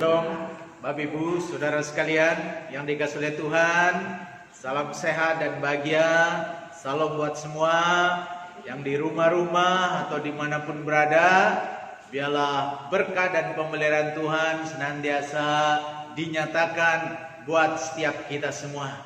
Shalom, Bapak Ibu, Saudara sekalian yang dikasihi oleh Tuhan. Salam sehat dan bahagia. Salam buat semua yang di rumah-rumah atau dimanapun berada. Biarlah berkah dan pemeliharaan Tuhan senantiasa dinyatakan buat setiap kita semua.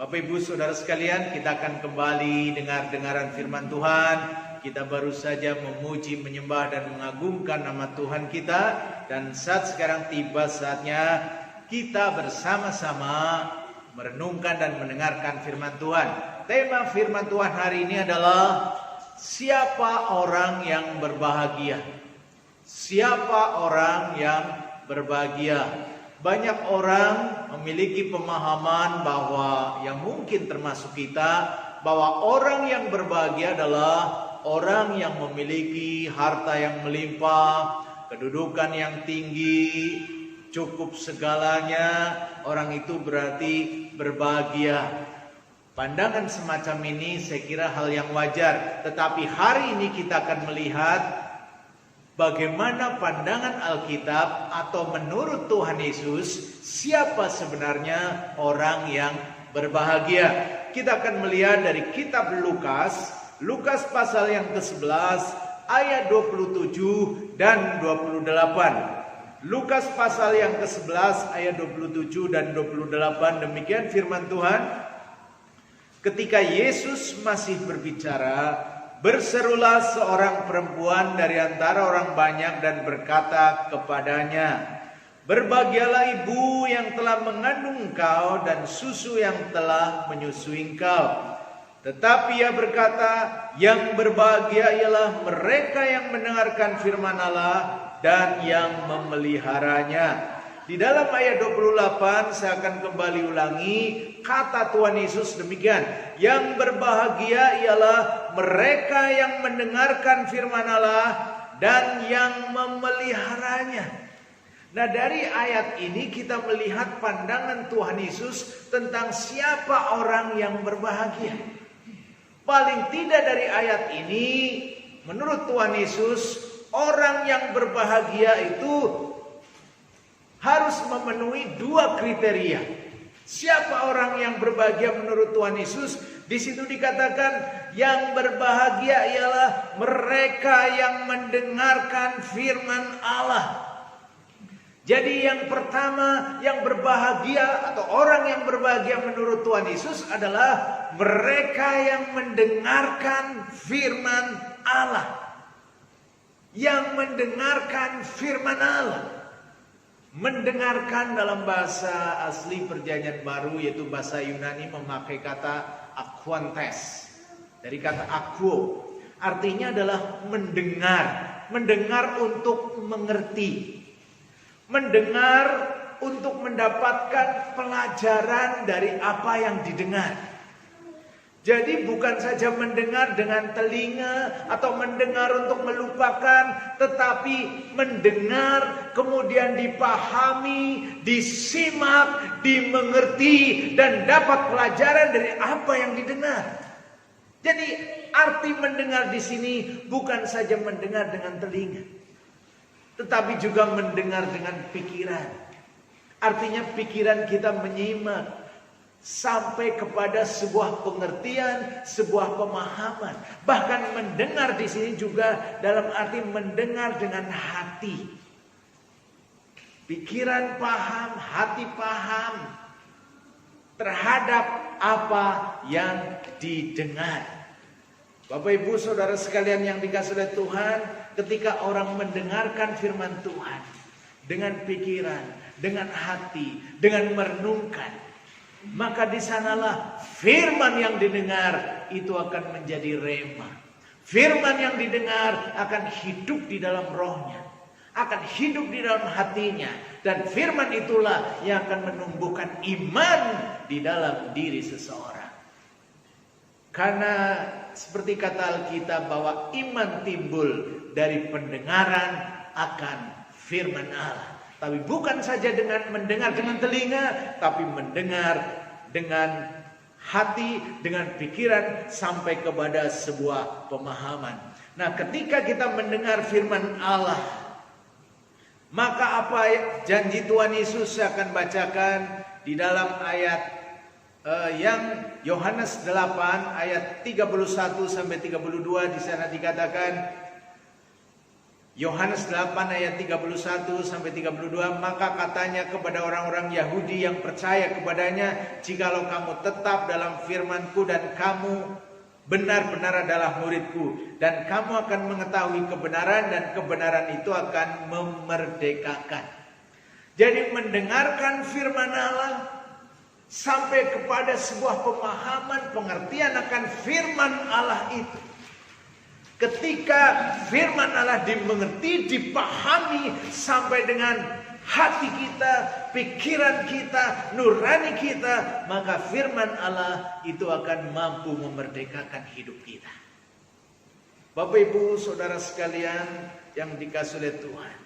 Bapak Ibu, Saudara sekalian, kita akan kembali dengar-dengaran firman Tuhan. Kita baru saja memuji, menyembah dan mengagungkan nama Tuhan kita. Dan saat sekarang tiba saatnya kita bersama-sama merenungkan dan mendengarkan firman Tuhan. Tema firman Tuhan hari ini adalah siapa orang yang berbahagia? Siapa orang yang berbahagia? Banyak orang memiliki pemahaman bahwa yang mungkin termasuk kita, bahwa orang yang berbahagia adalah orang yang memiliki harta yang melimpah, kedudukan yang tinggi, cukup segalanya, orang itu berarti berbahagia. Pandangan semacam ini saya kira hal yang wajar. Tetapi hari ini kita akan melihat bagaimana pandangan Alkitab atau menurut Tuhan Yesus, siapa sebenarnya orang yang berbahagia. Kita akan melihat dari kitab Lukas pasal yang ke-11 ayat 27 dan 28. Lukas pasal yang ke-11 ayat 27 dan 28, demikian firman Tuhan. Ketika Yesus masih berbicara, berserulah seorang perempuan dari antara orang banyak dan berkata kepadanya, "Berbahagialah ibu yang telah mengandung engkau dan susu yang telah menyusui engkau." Tetapi ia berkata, yang berbahagia ialah mereka yang mendengarkan firman Allah dan yang memeliharanya. Di dalam ayat 28 saya akan kembali ulangi kata Tuhan Yesus demikian. Yang berbahagia ialah mereka yang mendengarkan firman Allah dan yang memeliharanya. Nah, dari ayat ini kita melihat pandangan Tuhan Yesus tentang siapa orang yang berbahagia. Paling tidak dari ayat ini, menurut Tuhan Yesus, orang yang berbahagia itu harus memenuhi dua kriteria. Siapa orang yang berbahagia menurut Tuhan Yesus? Di situ dikatakan yang berbahagia ialah mereka yang mendengarkan firman Allah. Jadi yang pertama yang berbahagia atau orang yang berbahagia menurut Tuhan Yesus adalah mereka yang mendengarkan firman Allah. Yang mendengarkan firman Allah. Mendengarkan dalam bahasa asli perjanjian baru yaitu bahasa Yunani memakai kata akwantes. Dari kata akwo. Artinya adalah mendengar. Mendengar untuk mengerti. Mendengar untuk mendapatkan pelajaran dari apa yang didengar. Jadi bukan saja mendengar dengan telinga atau mendengar untuk melupakan, tetapi mendengar kemudian dipahami, disimak, dimengerti dan dapat pelajaran dari apa yang didengar. Jadi arti mendengar di sini bukan saja mendengar dengan telinga, tetapi juga mendengar dengan pikiran. Artinya pikiran kita menyimak sampai kepada sebuah pengertian, sebuah pemahaman. Bahkan mendengar di sini juga dalam arti mendengar dengan hati. Pikiran paham, hati paham terhadap apa yang didengar. Bapak Ibu Saudara sekalian yang dikasihi oleh Tuhan, ketika orang mendengarkan firman Tuhan dengan pikiran, dengan hati, dengan merenungkan, maka di sanalah firman yang didengar itu akan menjadi rema. Firman yang didengar akan hidup di dalam rohnya, akan hidup di dalam hatinya, dan firman itulah yang akan menumbuhkan iman di dalam diri seseorang. Karena seperti kata Alkitab bahwa iman timbul dari pendengaran akan firman Allah. Tapi bukan saja dengan mendengar dengan telinga, tapi mendengar dengan hati, dengan pikiran sampai kepada sebuah pemahaman. Nah, ketika kita mendengar firman Allah, Maka apa janji Tuhan Yesus? Saya akan bacakan di dalam ayat yang Yohanes 8 ayat 31 sampai 32. Di sana dikatakan, Yohanes 8 ayat 31 sampai 32, maka katanya kepada orang-orang Yahudi yang percaya kepadanya, jikalau kamu tetap dalam firman-Ku dan kamu benar-benar adalah murid-Ku, dan kamu akan mengetahui kebenaran, dan kebenaran itu akan memerdekakan. Jadi mendengarkan firman Allah sampai kepada sebuah pemahaman, pengertian akan firman Allah itu. Ketika firman Allah dimengerti, dipahami sampai dengan hati kita, pikiran kita, nurani kita, maka firman Allah itu akan mampu memerdekakan hidup kita. Bapak Ibu Saudara sekalian yang dikasihi oleh Tuhan,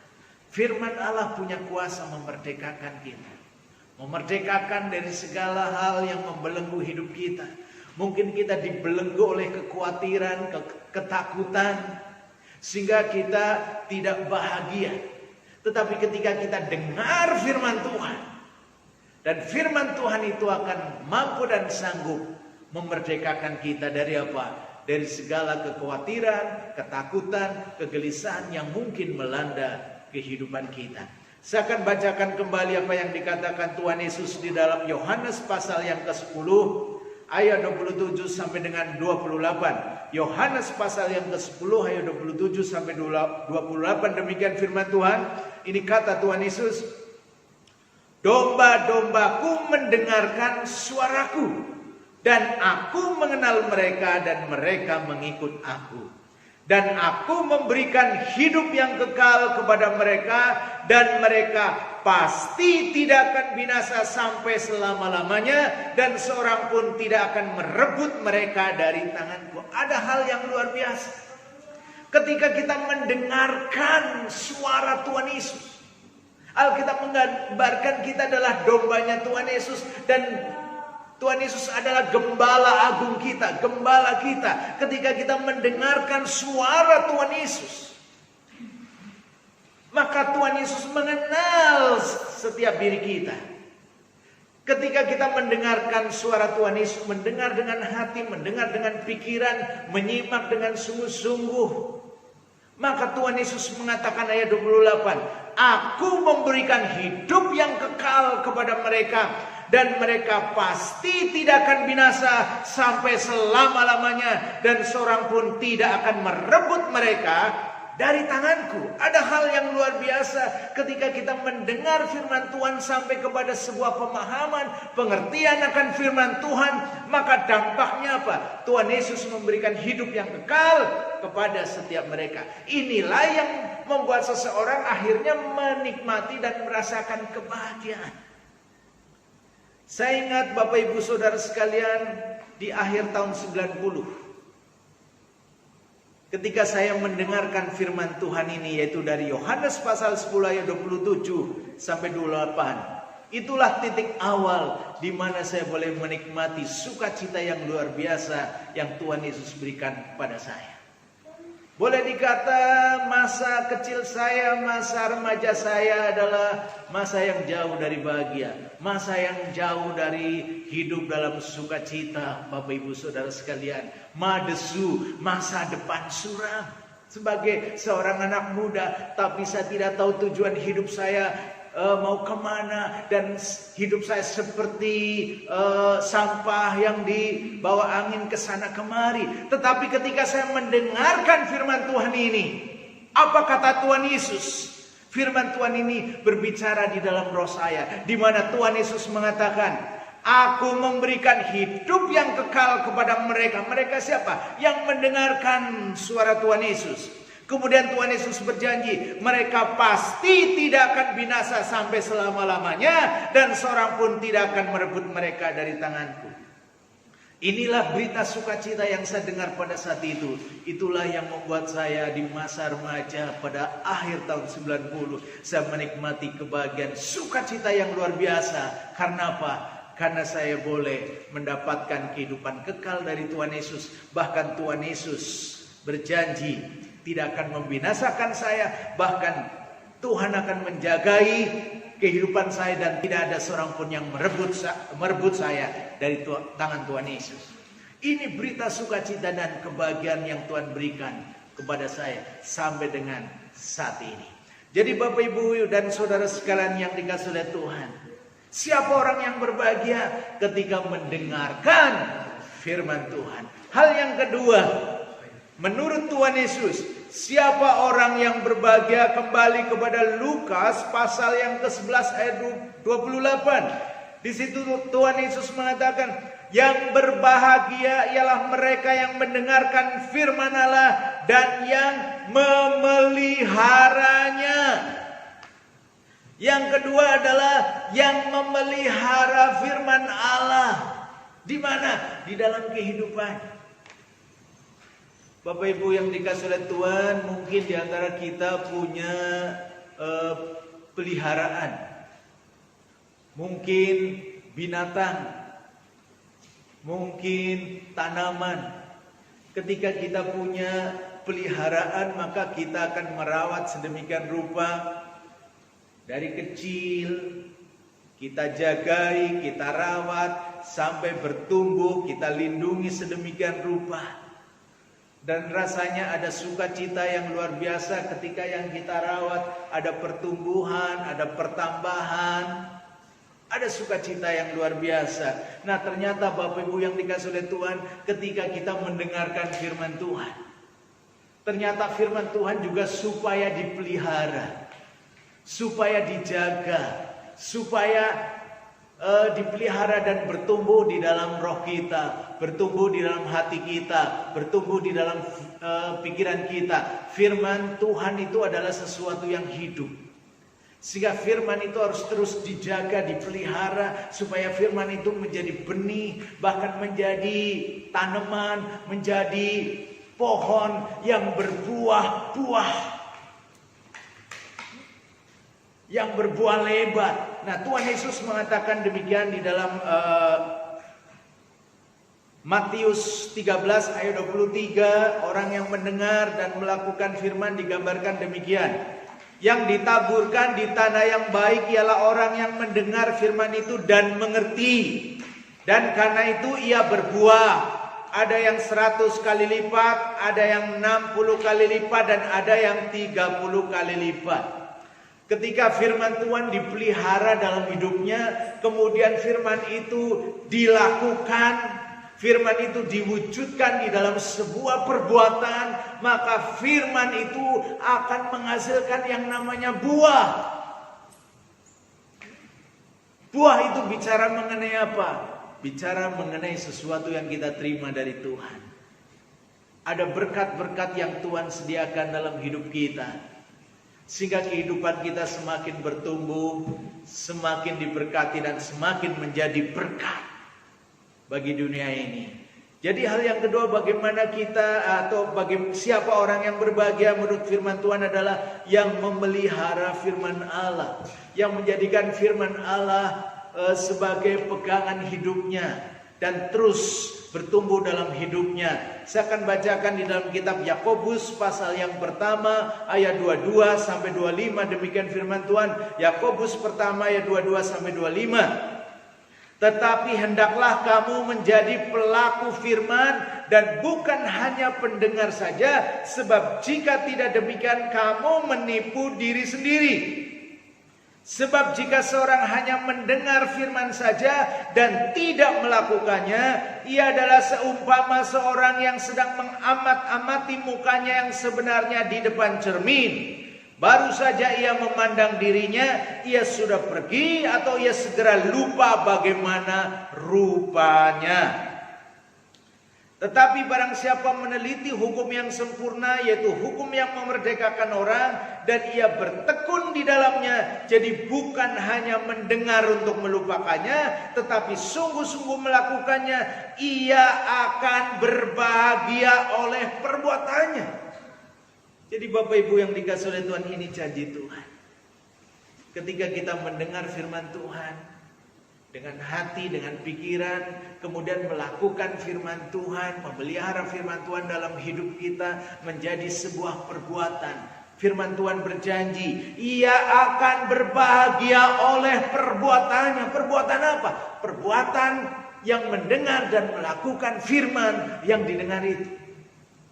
firman Allah punya kuasa memerdekakan kita. Memerdekakan dari segala hal yang membelenggu hidup kita. Mungkin kita dibelenggu oleh kekhawatiran, ketakutan, sehingga kita tidak bahagia. Tetapi ketika kita dengar firman Tuhan, dan firman Tuhan itu akan mampu dan sanggup memerdekakan kita dari apa? Dari segala kekhawatiran, ketakutan, kegelisahan yang mungkin melanda kehidupan kita. Saya akan bacakan kembali apa yang dikatakan Tuhan Yesus di dalam Yohanes pasal yang ke-10 ayat 27 sampai dengan 28. Yohanes pasal yang ke-10 ayat 27 sampai 28, demikian firman Tuhan. Ini kata Tuhan Yesus, domba-dombaku mendengarkan suaraku, dan aku mengenal mereka, dan mereka mengikut aku. Dan aku memberikan hidup yang kekal kepada mereka, dan mereka pasti tidak akan binasa sampai selama-lamanya, dan seorang pun tidak akan merebut mereka dari tanganku. Ada hal yang luar biasa. Ketika kita mendengarkan suara Tuhan Yesus, Alkitab menggambarkan kita adalah dombanya Tuhan Yesus, dan Tuhan Yesus adalah gembala agung kita, gembala kita. Ketika kita mendengarkan suara Tuhan Yesus, maka Tuhan Yesus mengenal setiap diri kita. Ketika kita mendengarkan suara Tuhan Yesus, mendengar dengan hati, mendengar dengan pikiran, menyimak dengan sungguh-sungguh, maka Tuhan Yesus mengatakan ayat 28, aku memberikan hidup yang kekal kepada mereka, dan mereka pasti tidak akan binasa sampai selama-lamanya, dan seorang pun tidak akan merebut mereka dari tanganku. Ada hal yang luar biasa ketika kita mendengar firman Tuhan sampai kepada sebuah pemahaman, pengertian akan firman Tuhan, maka dampaknya apa? Tuhan Yesus memberikan hidup yang kekal kepada setiap mereka. Inilah yang membuat seseorang akhirnya menikmati dan merasakan kebahagiaan. Saya ingat Bapak Ibu Saudara sekalian, di akhir tahun 90, ketika saya mendengarkan firman Tuhan ini, yaitu dari Yohanes pasal 10 ayat 27 sampai 28. Itulah titik awal di mana saya boleh menikmati sukacita yang luar biasa yang Tuhan Yesus berikan pada saya. Boleh dikata masa kecil saya, masa remaja saya adalah masa yang jauh dari bahagia, masa yang jauh dari hidup dalam sukacita. Bapak Ibu Saudara sekalian, madesu, masa depan suram. Sebagai seorang anak muda, tapi saya tidak tahu tujuan hidup saya mau kemana, dan hidup saya seperti sampah yang dibawa angin ke sana kemari. Tetapi ketika saya mendengarkan firman Tuhan ini, apa kata Tuhan Yesus? Firman Tuhan ini berbicara di dalam roh saya, di mana Tuhan Yesus mengatakan, aku memberikan hidup yang kekal kepada mereka. Mereka siapa? Yang mendengarkan suara Tuhan Yesus. Kemudian Tuhan Yesus berjanji, mereka pasti tidak akan binasa sampai selama-lamanya, dan seorang pun tidak akan merebut mereka dari tanganku. Inilah berita sukacita yang saya dengar pada saat itu. Itulah yang membuat saya di masa remaja pada akhir tahun 90, saya menikmati kebahagiaan sukacita yang luar biasa. Karena apa? Karena saya boleh mendapatkan kehidupan kekal dari Tuhan Yesus. Bahkan Tuhan Yesus berjanji tidak akan membinasakan saya, bahkan Tuhan akan menjagai kehidupan saya dan tidak ada seorang pun yang merebut saya dari tangan Tuhan Yesus. Ini berita sukacita dan kebahagiaan yang Tuhan berikan kepada saya sampai dengan saat ini. Jadi Bapak Ibu dan saudara sekalian yang dikasihi oleh Tuhan, siapa orang yang berbahagia ketika mendengarkan firman Tuhan? Hal yang kedua, menurut Tuhan Yesus, siapa orang yang berbahagia? Kembali kepada Lukas pasal yang ke-11 ayat 28. Di situ Tuhan Yesus mengatakan, yang berbahagia ialah mereka yang mendengarkan firman Allah dan yang memeliharanya. Yang kedua adalah yang memelihara firman Allah. Di mana? Di dalam kehidupan. Bapak Ibu yang dikasihi oleh Tuhan, mungkin di antara kita punya peliharaan. Mungkin binatang. Mungkin tanaman. Ketika kita punya peliharaan, maka kita akan merawat sedemikian rupa. Dari kecil kita jagai, kita rawat sampai bertumbuh, kita lindungi sedemikian rupa. Dan rasanya ada sukacita yang luar biasa ketika yang kita rawat, ada pertumbuhan, ada pertambahan. Ada sukacita yang luar biasa. Nah, ternyata Bapak Ibu yang dikasihi oleh Tuhan, ketika kita mendengarkan firman Tuhan, ternyata firman Tuhan juga supaya dipelihara, supaya dijaga, supaya dipelihara dan bertumbuh di dalam roh kita, bertumbuh di dalam hati kita, bertumbuh di dalam pikiran kita. Firman Tuhan itu adalah sesuatu yang hidup. Sehingga firman itu harus terus dijaga, dipelihara, supaya firman itu menjadi benih, bahkan menjadi tanaman, menjadi pohon yang berbuah-buah, yang berbuah lebat. Nah, Tuhan Yesus mengatakan demikian di dalam Matius 13 ayat 23, orang yang mendengar dan melakukan firman digambarkan demikian. Yang ditaburkan di tanah yang baik ialah orang yang mendengar firman itu dan mengerti. Dan karena itu ia berbuah. Ada yang 100 kali lipat, ada yang 60 kali lipat, dan ada yang 30 kali lipat. Ketika firman Tuhan dipelihara dalam hidupnya, kemudian firman itu dilakukan, firman itu diwujudkan di dalam sebuah perbuatan, maka firman itu akan menghasilkan yang namanya buah. Buah itu bicara mengenai apa? Bicara mengenai sesuatu yang kita terima dari Tuhan. Ada berkat-berkat yang Tuhan sediakan dalam hidup kita, sehingga kehidupan kita semakin bertumbuh, semakin diberkati, dan semakin menjadi berkat bagi dunia ini. Jadi hal yang kedua, bagaimana kita atau siapa orang yang berbahagia menurut firman Tuhan adalah yang memelihara firman Allah, yang menjadikan firman Allah sebagai pegangan hidupnya dan terus bertumbuh dalam hidupnya. Saya akan bacakan di dalam kitab Yakobus pasal yang pertama ayat 22 sampai 25, demikian firman Tuhan. Yakobus pertama ayat 22 sampai 25. Tetapi hendaklah kamu menjadi pelaku firman dan bukan hanya pendengar saja, sebab jika tidak demikian kamu menipu diri sendiri. Sebab jika seorang hanya mendengar firman saja dan tidak melakukannya, ia adalah seumpama seorang yang sedang mengamat-amati mukanya yang sebenarnya di depan cermin. Baru saja ia memandang dirinya, ia sudah pergi atau ia segera lupa bagaimana rupanya. Tetapi barang siapa meneliti hukum yang sempurna, yaitu hukum yang memerdekakan orang, dan ia bertekun di dalamnya, jadi bukan hanya mendengar untuk melupakannya, tetapi sungguh-sungguh melakukannya, ia akan berbahagia oleh perbuatannya. Jadi Bapak Ibu yang dikasihi oleh Tuhan, ini janji Tuhan. Ketika kita mendengar firman Tuhan dengan hati, dengan pikiran, kemudian melakukan firman Tuhan, memelihara firman Tuhan dalam hidup kita, menjadi sebuah perbuatan, Firman Tuhan berjanji, ia akan berbahagia oleh perbuatannya. Perbuatan apa? Perbuatan yang mendengar dan melakukan firman yang didengar itu.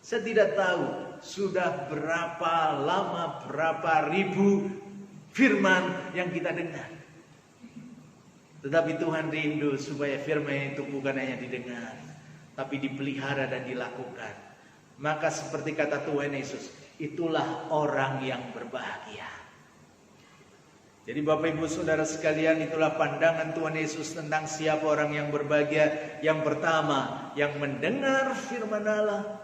Saya tidak tahu sudah berapa lama, berapa ribu firman yang kita dengar. Tetapi Tuhan rindu supaya firman itu bukan hanya didengar, tapi dipelihara dan dilakukan. Maka seperti kata Tuhan Yesus, itulah orang yang berbahagia. Jadi Bapak Ibu Saudara sekalian, itulah pandangan Tuhan Yesus tentang siapa orang yang berbahagia. Yang pertama, yang mendengar firman Allah.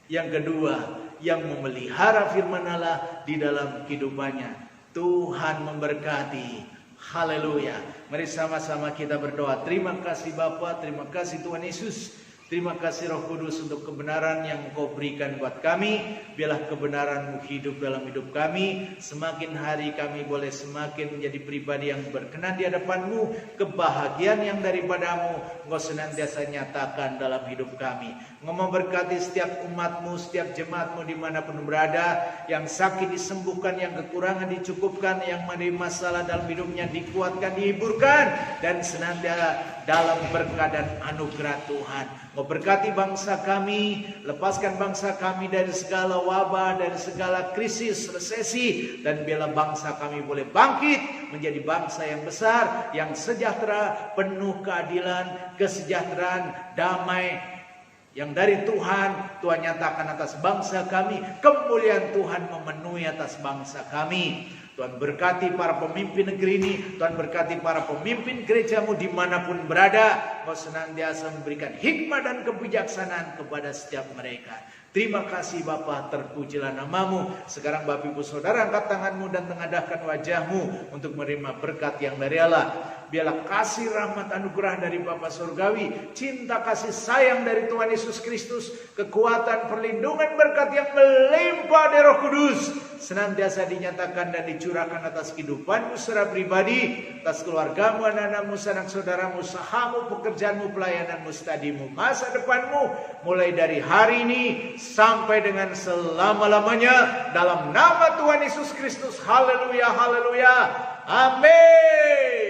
Yang kedua, yang memelihara firman Allah di dalam kehidupannya. Tuhan memberkati. Haleluya. Mari sama-sama kita berdoa. Terima kasih Bapa, terima kasih Tuhan Yesus. Terima kasih Roh Kudus untuk kebenaran yang Engkau berikan buat kami. Biarlah kebenaran-Mu hidup dalam hidup kami. Semakin hari kami boleh semakin menjadi pribadi yang berkenan di hadapan-Mu. Kebahagiaan yang daripada-Mu Engkau senantiasa nyatakan dalam hidup kami. Engkau memberkati setiap umat-Mu, setiap jemaat-Mu dimanapun berada. Yang sakit disembuhkan, yang kekurangan dicukupkan, yang ada masalah dalam hidupnya dikuatkan, dihiburkan. Dan senantiasa dalam berkat dan anugerah Tuhan. Memberkati bangsa kami, lepaskan bangsa kami dari segala wabah, dari segala krisis, resesi, dan biarlah bangsa kami boleh bangkit menjadi bangsa yang besar, yang sejahtera, penuh keadilan, kesejahteraan, damai yang dari Tuhan. Tuhan nyatakan atas bangsa kami, kemuliaan Tuhan memenuhi atas bangsa kami. Tuhan berkati para pemimpin negeri ini. Tuhan berkati para pemimpin gereja-Mu dimanapun berada. Kau senantiasa memberikan hikmah dan kebijaksanaan kepada setiap mereka. Terima kasih Bapa, terpujilah nama-Mu. Sekarang Bapak Ibu Saudara, angkat tangan-Mu dan tengadahkan wajah-Mu untuk menerima berkat yang dari Allah. Biarlah kasih, rahmat, anugerah dari Bapa Surgawi, cinta, kasih sayang dari Tuhan Yesus Kristus, kekuatan, perlindungan, berkat yang melimpah dari Roh Kudus senantiasa dinyatakan dan dicurahkan atas kehidupan-Mu secara pribadi, atas keluarga-Mu, anak-anak-Mu, sanak saudara-Mu, usaha-Mu, pekerjaan-Mu, pelayanan-Mu, studi-Mu, masa depan-Mu, mulai dari hari ini sampai dengan selama-lamanya, dalam nama Tuhan Yesus Kristus. Haleluya, haleluya, amin.